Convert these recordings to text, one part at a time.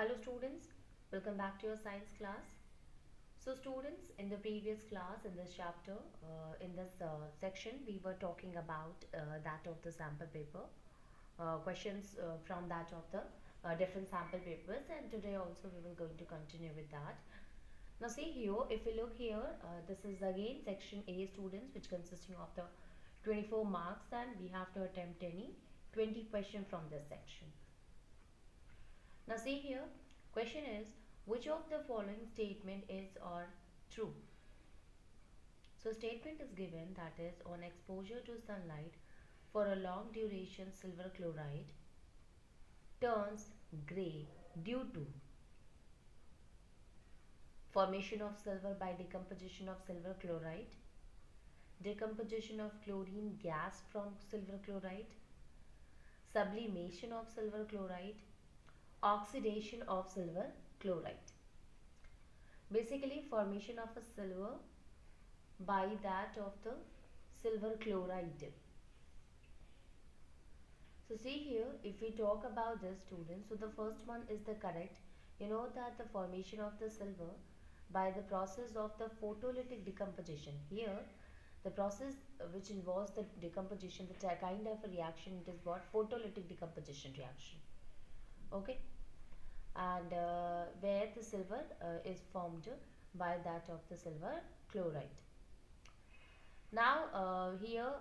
Hello students, welcome back to your science class. So students, in the previous class, in this chapter, in this section, we were talking about that of the sample paper, questions from that of the different sample papers, and today also we will going to continue with that. Now see here, if you look here, this is again section A students, which consisting of the 24 marks, and we have to attempt any 20 question from this section. Now see here, question is which of the following statement is or true? So statement is given, that is, on exposure to sunlight for a long duration, silver chloride turns grey due to formation of silver by decomposition of silver chloride, decomposition of chlorine gas from silver chloride, sublimation of silver chloride, oxidation of silver chloride. Basically, formation of a silver by that of the silver chloride. So see here, if we talk about this students, so the first one is the correct. You know that the formation of the silver by the process of the photolytic decomposition. Here, the process which involves the decomposition, the kind of a reaction, it is what? Photolytic decomposition reaction. Okay. And where the silver is formed by that of the silver chloride. Now here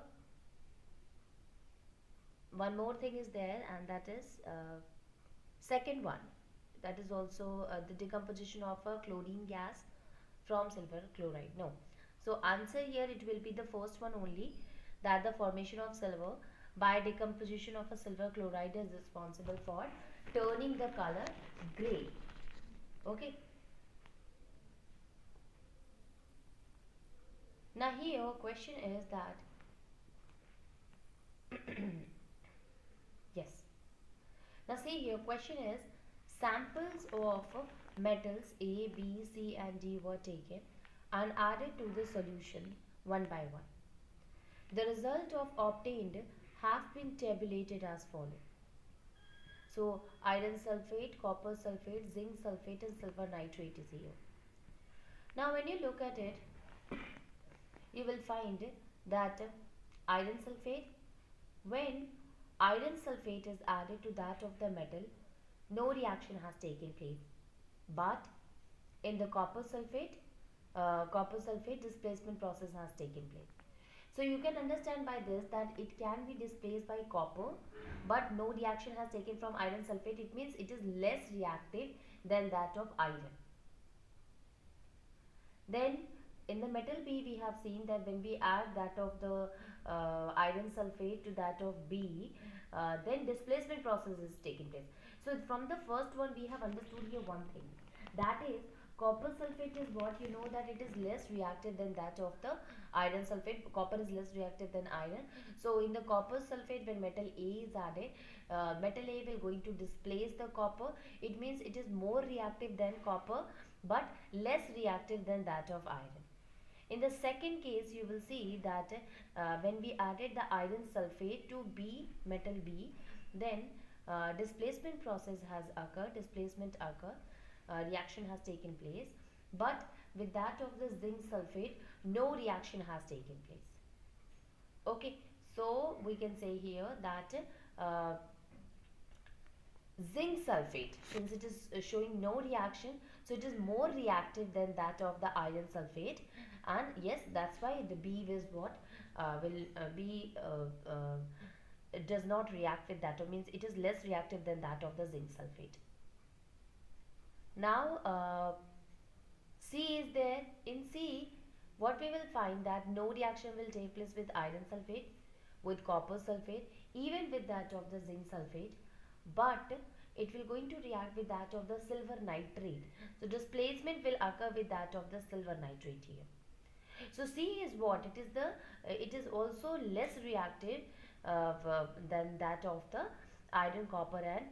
one more thing is there, and that is second one, that is also the decomposition of a chlorine gas from silver chloride. No, so answer here it will be the first one only, that the formation of silver by decomposition of a silver chloride is responsible for turning the color gray. Okay. Now here question is that yes. Now see here, question is samples of metals A, B, C and D were taken and added to the solution one by one. The result of obtained have been tabulated as follows. So iron sulfate, copper sulfate, zinc sulfate and silver nitrate is here. Now when you look at it, you will find that iron sulfate, when iron sulfate is added to that of the metal, no reaction has taken place. But in the copper sulfate displacement process has taken place. So you can understand by this that it can be displaced by copper, but no reaction has taken from iron sulfate. It means it is less reactive than that of iron. Then in the metal B, we have seen that when we add that of the iron sulfate to that of B, then displacement process is taking place. So from the first one, we have understood here one thing, that is copper sulfate is what, you know that it is less reactive than that of the iron sulfate. Copper is less reactive than iron. So in the copper sulfate, when metal A is added, metal A will going to displace the copper. It means it is more reactive than copper but less reactive than that of iron. In the second case, you will see that when we added the iron sulfate to B, metal B, then displacement process has occurred, reaction has taken place, but with that of the zinc sulfate, no reaction has taken place. Okay, so we can say here that zinc sulfate, since it is showing no reaction, so it is more reactive than that of the iron sulfate, and yes, that's why the B is what will be it does not react with that, or means it is less reactive than that of the zinc sulfate. Now C is there. In C, what we will find that no reaction will take place with iron sulfate, with copper sulfate, even with that of the zinc sulfate, but it will going to react with that of the silver nitrate. So displacement will occur with that of the silver nitrate here. So C is what? It is also less reactive than that of the iron, copper and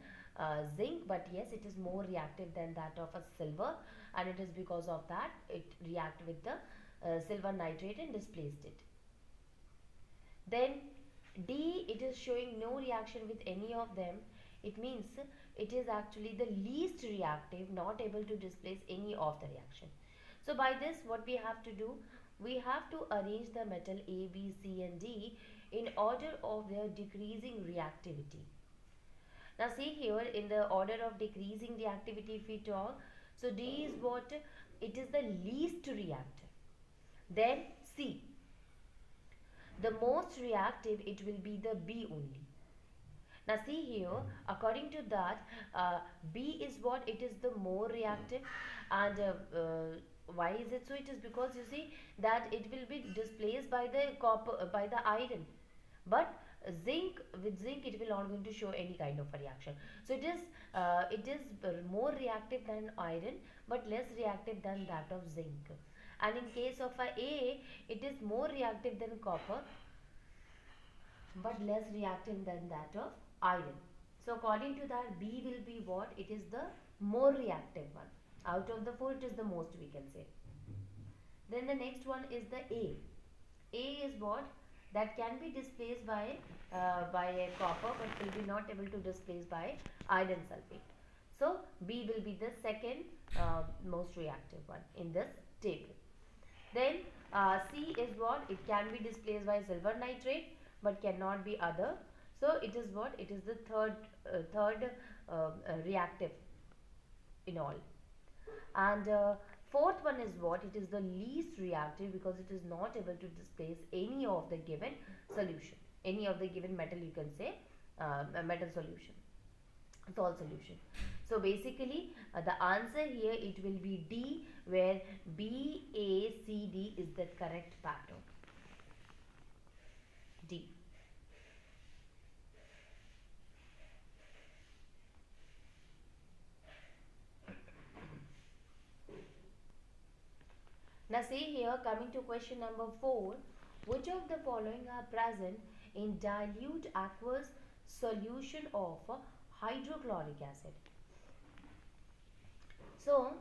zinc, but yes, it is more reactive than that of a silver, and it is because of that it react with the silver nitrate and displaced it. Then D, it is showing no reaction with any of them. It means it is actually the least reactive, not able to displace any of the reaction. So by this, what we have to do, we have to arrange the metal A, B, C and D in order of their decreasing reactivity. Now see here, in the order of decreasing reactivity if we talk, so D is what? It is the least reactive. Then C, the most reactive, it will be the B only. Now see here, according to that, B is what? It is the more reactive. And why is it so? It is because you see that it will be displaced by the copper, by the iron. But zinc, with zinc it will not going to show any kind of a reaction. So it is more reactive than iron, but less reactive than that of zinc. And in case of A, it is more reactive than copper, but less reactive than that of iron. So according to that, B will be what? It is the more reactive one. Out of the four, it is the most, we can say. Then the next one is the A. A is what? That can be displaced by a copper, but will be not able to displace by iron sulfate. So B will be the second most reactive one in this table. Then C is what? It can be displaced by silver nitrate, but cannot be other. So it is what? It is the third reactive in all. And fourth one is what? It is the least reactive, because it is not able to displace any of the given solution, any of the given metal, you can say, a metal solution, salt solution. So basically the answer here, it will be D, where B, A, C, D is the correct pattern. D. Now see here, coming to question number 4, which of the following are present in dilute aqueous solution of hydrochloric acid? So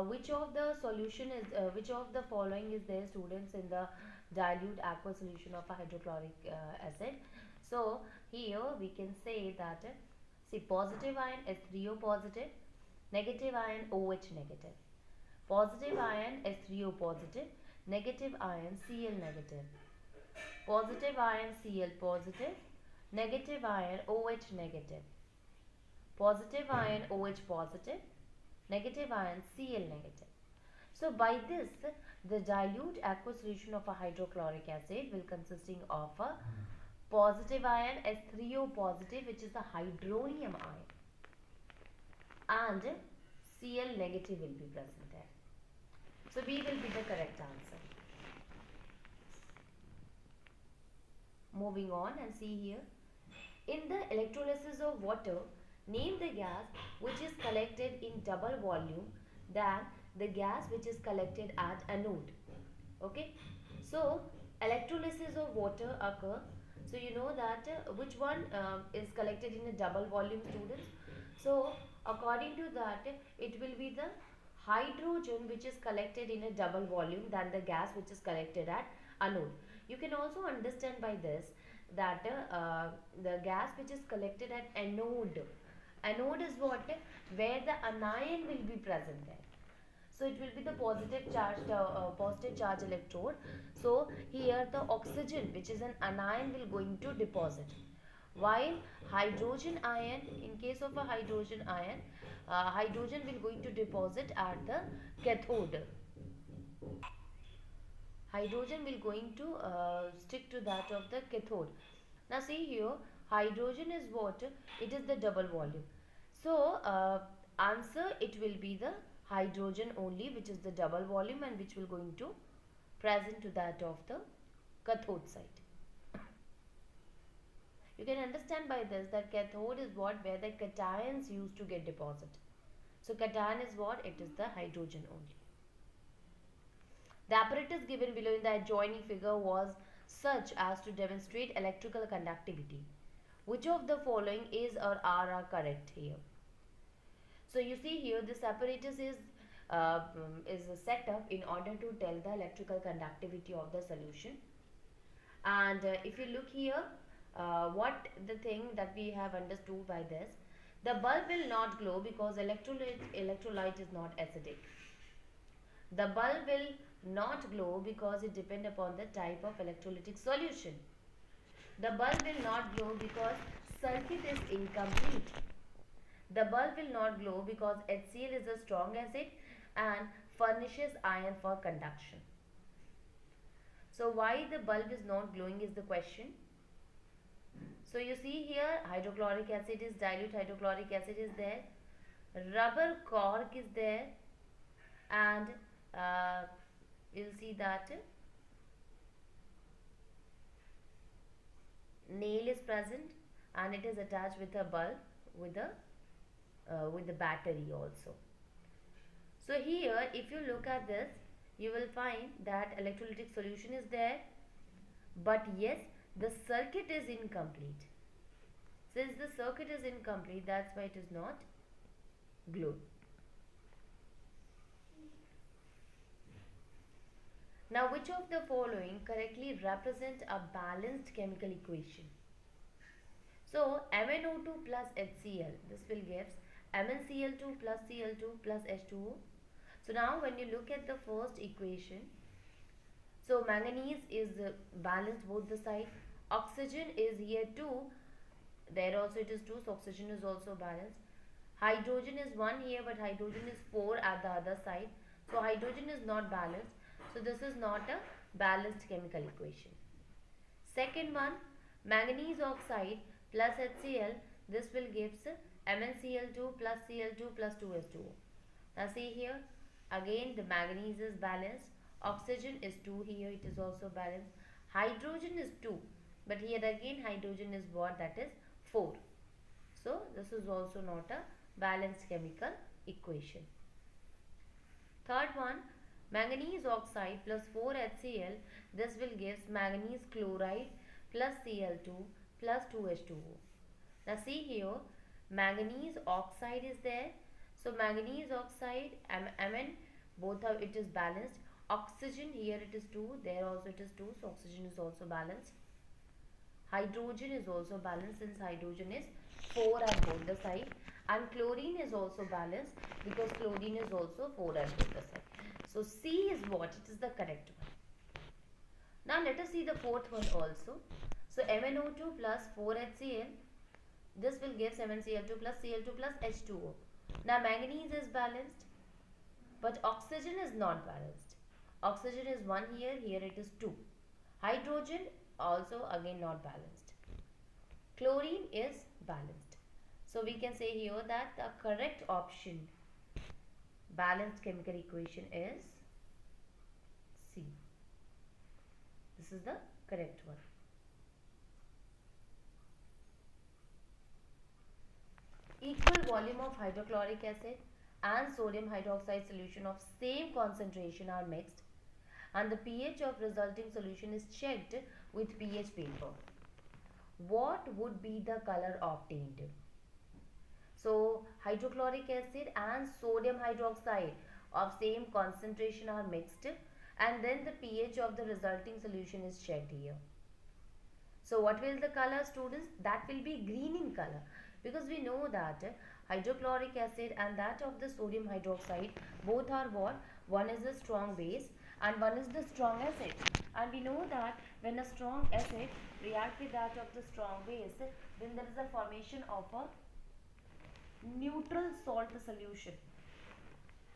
which of the solution is which of the following is there, students, in the dilute aqueous solution of a hydrochloric acid? So here we can say that see, positive ion H3O positive, negative ion OH negative, positive ion H3O positive, negative ion Cl negative, positive ion Cl positive, negative ion OH negative, positive ion OH positive, negative ion Cl negative. So by this, the dilute aqueous solution of a hydrochloric acid will consisting of a positive ion H3O positive, which is the hydronium ion, and Cl negative will be present there. So B will be the correct answer. Moving on and see here. In the electrolysis of water, name the gas which is collected in double volume than the gas which is collected at anode. Okay. So electrolysis of water occur. So you know that which one is collected in a double volume, students? So according to that, it will be the hydrogen which is collected in a double volume than the gas which is collected at anode. You can also understand by this that the gas which is collected at anode, anode is what? Where the anion will be present there. So it will be the positive charge electrode. So here the oxygen, which is an anion, will going to deposit, while hydrogen ion, in case of a hydrogen ion, hydrogen will going to deposit at the cathode. Hydrogen will going to stick to that of the cathode. Now see here, hydrogen is what? It is the double volume. So answer, it will be the hydrogen only, which is the double volume and which will going to present to that of the cathode side. You can understand by this that cathode is what? Where the cations used to get deposit. So cation is what? It is the hydrogen only. The apparatus given below in the adjoining figure was such as to demonstrate electrical conductivity. Which of the following is or are correct here? So you see here, this apparatus is set up in order to tell the electrical conductivity of the solution. And if you look here, what the thing that we have understood by this, The bulb will not glow because electrolyte is not acidic. The bulb will not glow because it depends upon the type of electrolytic solution. The bulb will not glow because circuit is incomplete. The bulb will not glow because HCl is a strong acid and furnishes iron for conduction. So why the bulb is not glowing is the question. So you see here hydrochloric acid is dilute hydrochloric acid is there. Rubber cork is there, and you'll see that nail is present and it is attached with a bulb with the battery also. So here if you look at this, you will find that electrolytic solution is there, but yes, the circuit is incomplete. Since the circuit is incomplete, that's why it is not glowed. Now, which of the following correctly represent a balanced chemical equation? So, MnO2 plus HCl, this will give MnCl2 plus Cl2 plus H2O. So, now when you look at the first equation, so manganese is balanced both the side. Oxygen is here 2, there also it is 2, so oxygen is also balanced. Hydrogen is 1 here, but hydrogen is 4 at the other side. So hydrogen is not balanced. So this is not a balanced chemical equation. Second one, manganese oxide plus HCl, this will give MnCl2 plus Cl2 plus 2H2O. Now see here, again the manganese is balanced. Oxygen is 2 here, it is also balanced. Hydrogen is 2, but here again hydrogen is what, that is 4. So this is also not a balanced chemical equation. Third one, manganese oxide plus 4HCl, this will give manganese chloride plus Cl2 plus 2H2O. Now see here, manganese oxide is there. So manganese oxide, Mn, both are, it is balanced. Oxygen here it is 2, there also it is 2, so oxygen is also balanced. Hydrogen is also balanced since hydrogen is 4 at both the side, and chlorine is also balanced because chlorine is also 4 at both the side. So C is what? It is the correct one. Now let us see the fourth one also. So MnO2 plus 4HCl, this will give MnCl2 plus Cl2 plus H2O. Now manganese is balanced, but oxygen is not balanced. Oxygen is 1 here, here it is 2. Hydrogen also again not balanced. Chlorine is balanced. So we can say here that the correct option, balanced chemical equation, is C. This is the correct one. Equal volume of hydrochloric acid and sodium hydroxide solution of same concentration are mixed, and the pH of resulting solution is checked with pH paper. What would be the color obtained? So hydrochloric acid and sodium hydroxide of same concentration are mixed, and then the pH of the resulting solution is checked here. So what will the color, students? That will be green in color, because we know that hydrochloric acid and that of the sodium hydroxide, both are what? One is a strong base and one is the strong acid. And we know that when a strong acid reacts with that of the strong base, then there is a formation of a neutral salt solution.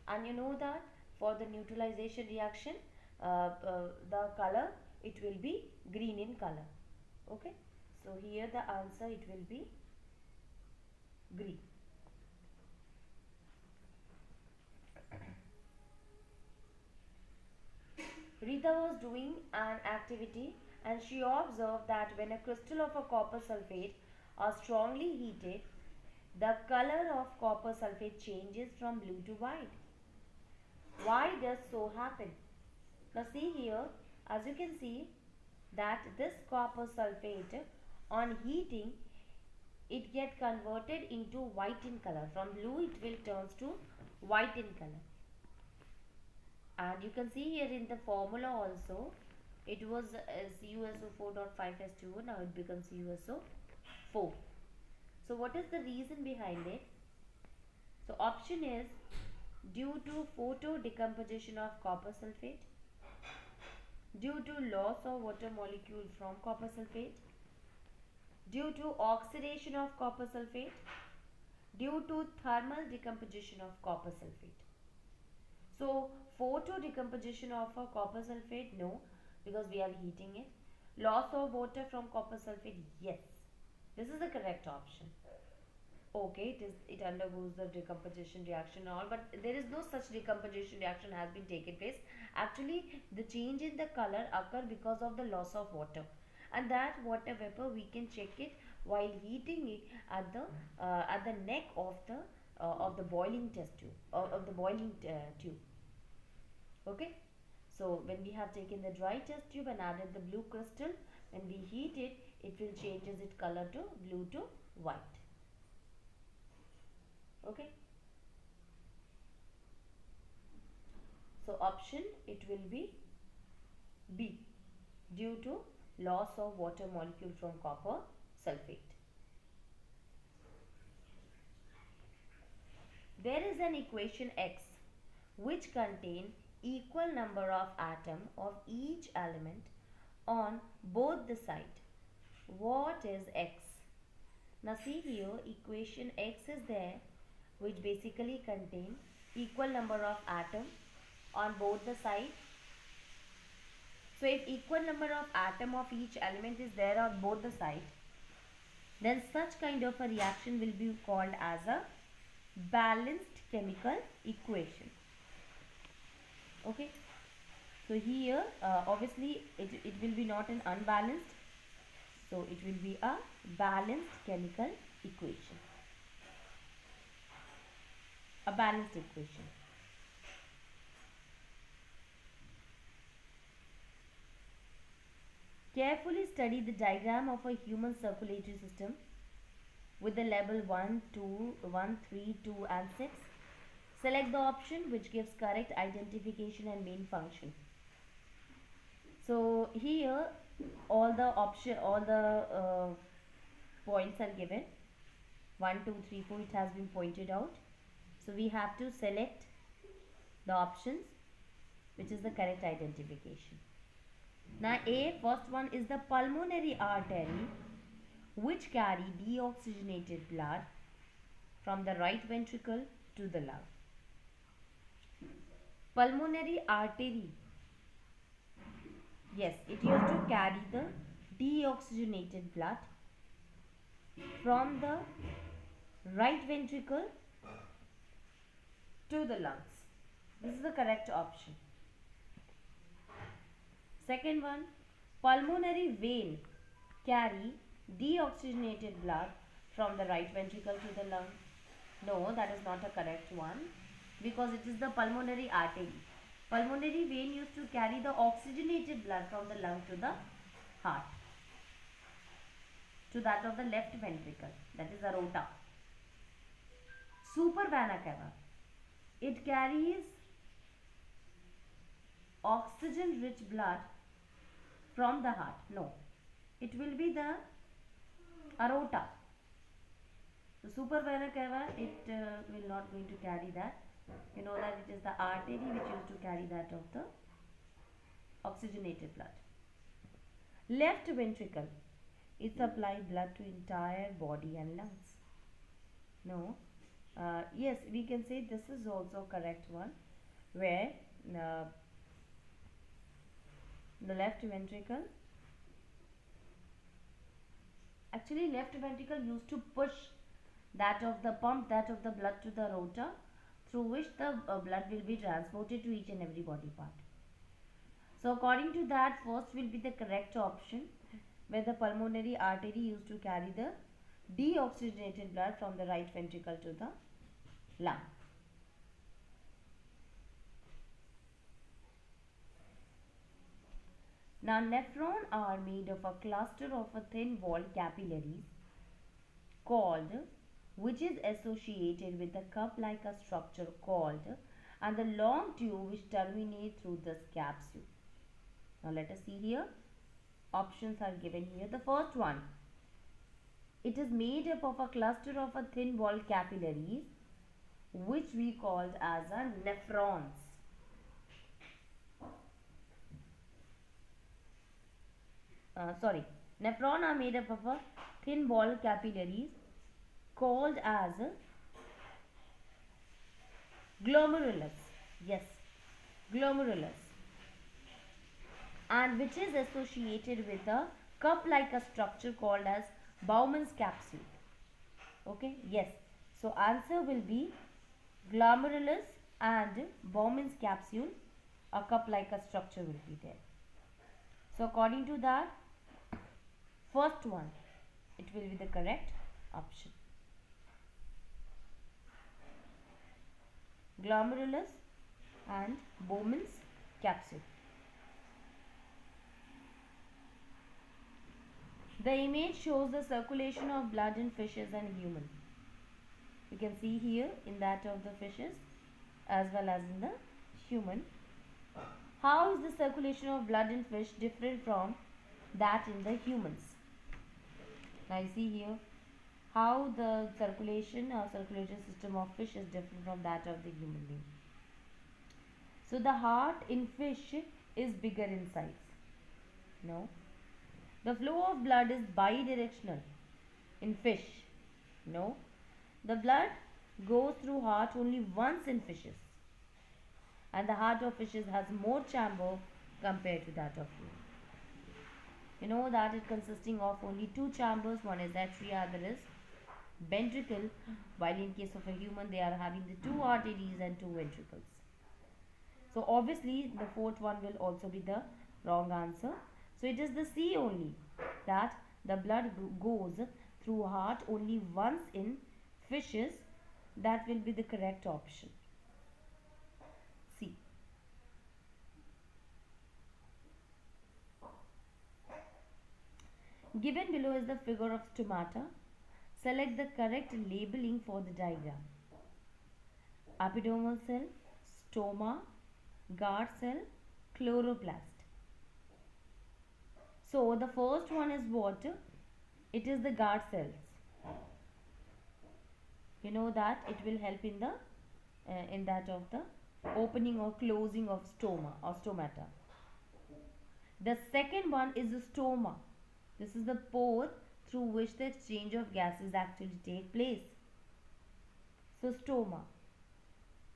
And you know that for the neutralization reaction, the color, it will be green in color. Okay, so here the answer, it will be green. Rita was doing an activity and she observed that when a crystal of a copper sulfate are strongly heated, the color of copper sulfate changes from blue to white. Why does so happen? Now see here, as you can see that this copper sulfate on heating, it get converted into white in color. From blue it will turns to white in color. And you can see here in the formula also, it was CuSO4.5H2O, now it becomes CuSO4. So what is the reason behind it? So option is due to photo decomposition of copper sulfate, due to loss of water molecule from copper sulfate, due to oxidation of copper sulfate, due to thermal decomposition of copper sulfate. So photo decomposition of a copper sulfate, no, because we are heating it. Loss of water from copper sulfate, yes. This is the correct option. Okay, it undergoes the decomposition reaction and all, but there is no such decomposition reaction has been taken place. Actually, the change in the color occur because of the loss of water, and that water vapor we can check it while heating it at the neck of the boiling test tube, of the boiling tube. Okay, so when we have taken the dry test tube and added the blue crystal, when we heat it, it will changes its color to blue to white. Okay, so option it will be B, due to loss of water molecule from copper sulfate. There is an equation X which contain equal number of atom of each element on both the side. What is X? Now see here, equation X is there, which basically contain equal number of atom on both the side. So if equal number of atom of each element is there on both the side, then such kind of a reaction will be called as a balanced chemical equation. Okay, so here obviously it will be not an unbalanced, so it will be a balanced chemical equation, a balanced equation. Carefully study the diagram of a human circulatory system with the level 1, 2, 1, 3, 2 and 6. Select the option which gives correct identification and main function. So here all the points are given. 1, 2, 3, 4 it has been pointed out. So we have to select the options which is the correct identification. Now A, first one is the pulmonary artery which carry deoxygenated blood from the right ventricle to the lung. Pulmonary artery, yes, it used to carry the deoxygenated blood from the right ventricle to the lungs. This is the correct option. Second one, pulmonary vein carry deoxygenated blood from the right ventricle to the lung. No, that is not a correct one, because it is the pulmonary artery. Pulmonary vein used to carry the oxygenated blood from the lung to the heart, to that of the left ventricle, that is aorta. Supravena cava, it carries oxygen rich blood from the heart. No, it will be the aorta. The supravena cava, it will not going to carry that. You know that it is the artery which used to carry that of the oxygenated blood. Left ventricle, it supply blood to entire body and lungs. No, yes, we can say this is also correct one, where the left ventricle, actually left ventricle used to push that of the blood to the aorta, through which the blood will be transported to each and every body part. So according to that, first will be the correct option, where the pulmonary artery used to carry the deoxygenated blood from the right ventricle to the lung. Now nephrons are made of a cluster of a thin walled capillaries called, which is associated with the cup-like a structure called, and the long tube which terminate through this capsule. Now let us see here. Options are given here. The first one, It is made up of a cluster of a thin walled capillaries which we called as a nephrons. Sorry, nephron are made up of a thin walled capillaries called as glomerulus. Yes, glomerulus, and which is associated with a cup-like a structure called as Bowman's capsule. Okay, yes. So answer will be glomerulus and Bowman's capsule. A cup-like a structure will be there. So according to that, first one, it will be the correct option. Glomerulus and Bowman's capsule. The image shows the circulation of blood in fishes and human. You can see here in that of the fishes as well as in the human. How is the circulation of blood in fish different from that in the humans? Now you see here how the circulation or circulatory system of fish is different from that of the human being. So the heart in fish is bigger in size. No. The flow of blood is bidirectional in fish. No. The blood goes through heart only once in fishes. And the heart of fishes has more chamber compared to that of human. You know that it consisting of only two chambers. One is atria, other is ventricle, while in case of a human they are having the two arteries and two ventricles. So obviously the fourth one will also be the wrong answer. So it is the C only, that the blood goes through heart only once in fishes. That will be the correct option. C. Given below is the figure of stomata. Select the correct labeling for the diagram. Epidermal cell, stoma, guard cell, chloroplast. So the first one is what? It is the guard cells. You know that it will help in the in that of the opening or closing of stoma or stomata. The second one is the stoma. This is the pore through which the exchange of gases actually take place. So stoma.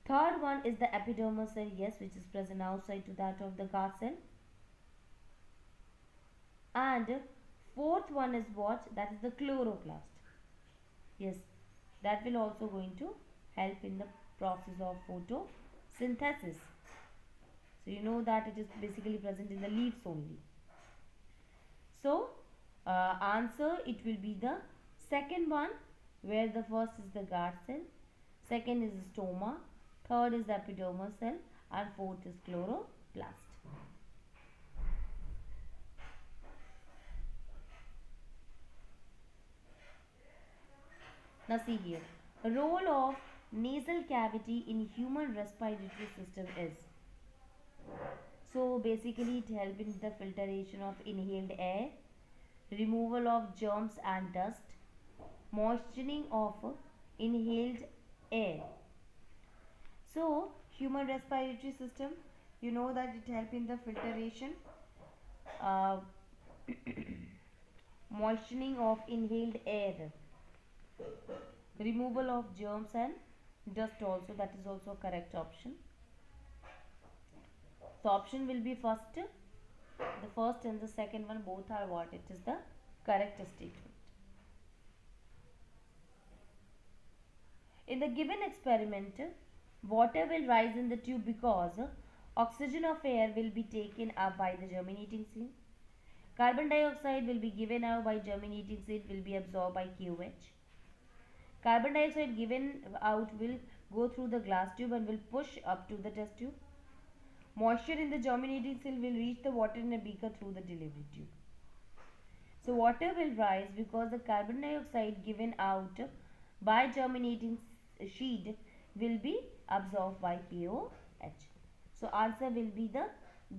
Third one is the epidermal cell, yes, which is present outside to that of the guard cell. And fourth one is what? That is the chloroplast. Yes, that will also going to help in the process of photosynthesis. So you know that it is basically present in the leaves only. So answer it will be the second one, where the first is the guard cell, second is the stoma, third is the epidermal cell, and fourth is chloroplast. Now see here, role of nasal cavity in human respiratory system is. So basically it helps in the filtration of inhaled air, removal of germs and dust, moistening of inhaled air. So human respiratory system, you know that it helps in the filtration, uh, moistening of inhaled air, removal of germs and dust also, that is also a correct option. So option will be first, the first and the second one both are what? It is the correct statement. In the given experiment, water will rise in the tube because oxygen of air will be taken up by the germinating seed. Carbon dioxide will be given out by germinating seed, will be absorbed by KOH. Carbon dioxide given out will go through the glass tube and will push up to the test tube. Moisture in the germinating cell will reach the water in a beaker through the delivery tube. So water will rise because the carbon dioxide given out by germinating seed will be absorbed by KOH. So answer will be the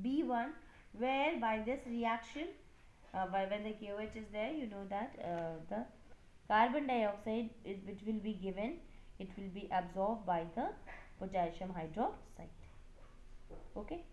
B1, where by this reaction, when the KOH is there, you know that the Carbon dioxide is which will be given, it will be absorbed by the potassium hydroxide. Okay.